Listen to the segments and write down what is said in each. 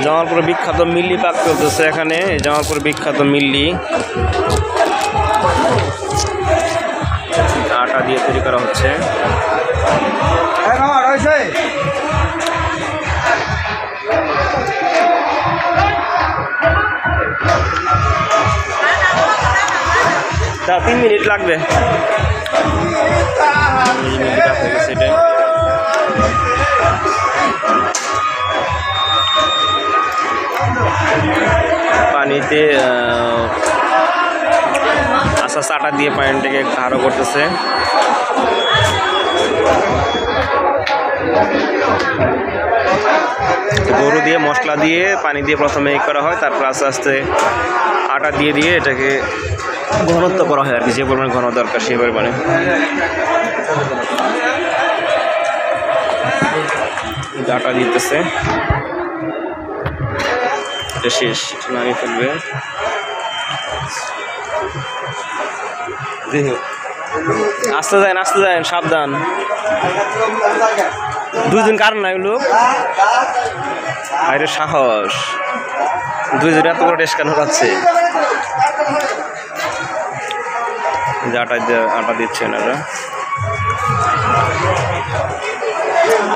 জামালপুর বিখ্যাত মিল্লি পাক চলতেছে এখানে। জামালপুর বিখ্যাত মিল্লি আটা দিয়ে তৈরি করা হচ্ছে। তা 3 মিনিট লাগবে। পানিতে আস্তে আস্তে আটা দিয়ে পানিটাকে গাঢ় করতেছে। গরু দিয়ে মশলা দিয়ে পানি দিয়ে প্রথমে করা হয়, তারপর আস্তে আস্তে আটা দিয়ে দিয়ে এটাকে ঘনত্ব করা হয় আর কি, যে পরিমাণে ঘন দরকার সেই পরিমাণে। আটা দিতেছে, এটা শেষ, নামিয়ে ফেলবে। আসতে যান সাবধান। 2 দিন কারণ নাই লোক আরে সাহস, 2 দিন এত বড় টেস্ট কেন যাচ্ছে। আটা দিচ্ছে না,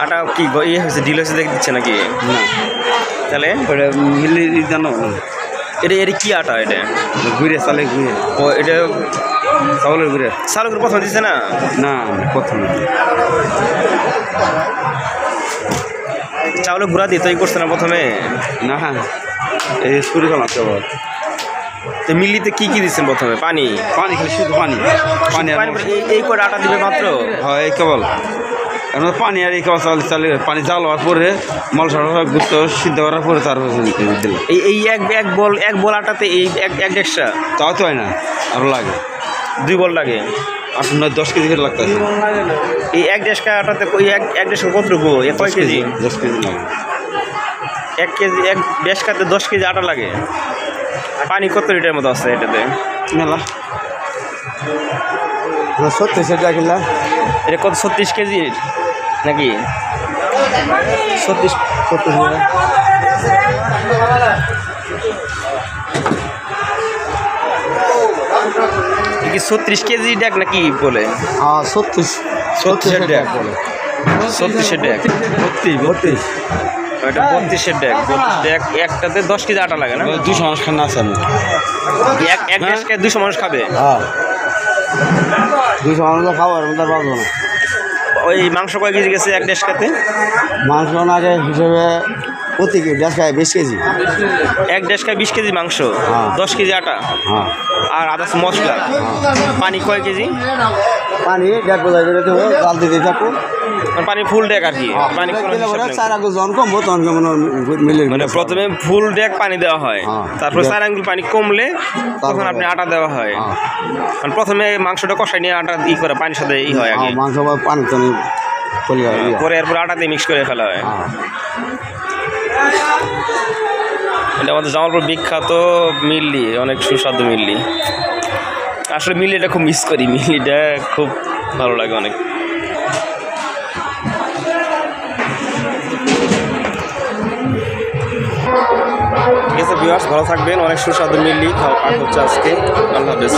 আটা কি ইয়ে হয়েছে, ঢিল হয়েছে দেখে দিচ্ছে নাকি? না তাহলে মিলি জানো এটা কি আটা? এটা ঘুরে চালে ঘুরে, ও এটা চাউলের ঘুরে, চাউলের ঘুরে প্রথমে দিচ্ছে না? না প্রথম চাউলের গুঁড়া দিয়ে তৈরি করছে না প্রথমে? না এই শুরু করলাম কেবল। তো মিল্লিতে কি দিচ্ছেন প্রথমে? পানি খালি শুধু পানি এই করে আটা দিবে মাত্র? হয় এই কেবল পানি, আর এই কেবল চালে পানি জাল হওয়ার পরে মশলা গুঁড়ো সিদ্ধ করার পরে তারপর দিলাম। এই এক বল আটাতে এই এক ডেক্সা? তাও তো হয় না, আরও লাগে 2 বল লাগে। 8-10 কেজি করে লাগতেছে এই এক ডেস্কা আটাতে। এক ডেস্কা কতটুকু? 1 কেজি? 10 কেজি লাগে। 1 কেজি এক ডেস্কাতে 10 কেজি আটা লাগে। পানি কত লিটার মতো আছে এটাতে? মেলা 36 কিলো। এটা কত 36 কেজি নাকি? 36 কি 36 কেজি ডেক নাকি বলে? হ্যাঁ 36 ডেক বলে। 36 ডেক 32 এটা 32 ডেক। 32 ডেক একটাতে 10 কেজি আটা লাগে না? 200 মানুষ খান আছে। এক ডেস্কে 200 মানুষ খাবে? হ্যাঁ 200 মানুষ খাওয়ার মতো পাবো না। ওই মাংস কয় কেজি গেছে এক ডেস্কাতে? মাংস আগে হিসেবে প্রতি ডেস্কায় 20 কেজি। এক ডেস্কায় 20 কেজি মাংস, 10 কেজি আটা আর আদার্স মশলা। পানি কয় কেজি? পানি 1.5 বোঝাই করে দেবো, জাল দিতে থাকবো। পানি ফুল ডেক আর কি? পানি মানে প্রথমে ফুল ডেক পানি দেওয়া হয়, তারপর 4 আঙ্গুল পানি কমলে তখন আপনি আটা দেওয়া হয়। কারণ প্রথমে মাংসটা কষাই নিয়ে আটা করে পানির সাথে হয় আগে, মাংস পানি পরে এরপর আটা দিয়ে মিক্স করে ফেলা হয়। এটা আমাদের জামালপুর বিখ্যাত মিল্লি, অনেক সুস্বাদু মিল্লি। আসলে মিল্লিটা খুব মিস করি, মিল্লিটা খুব ভালো লাগে অনেক। ঠিক আছে ভিউয়ার্স, ভালো থাকবেন। অনেক সুস্বাদু মিল্লি খাওয়া হচ্ছে আজকে। আল্লাহ হাফেজ।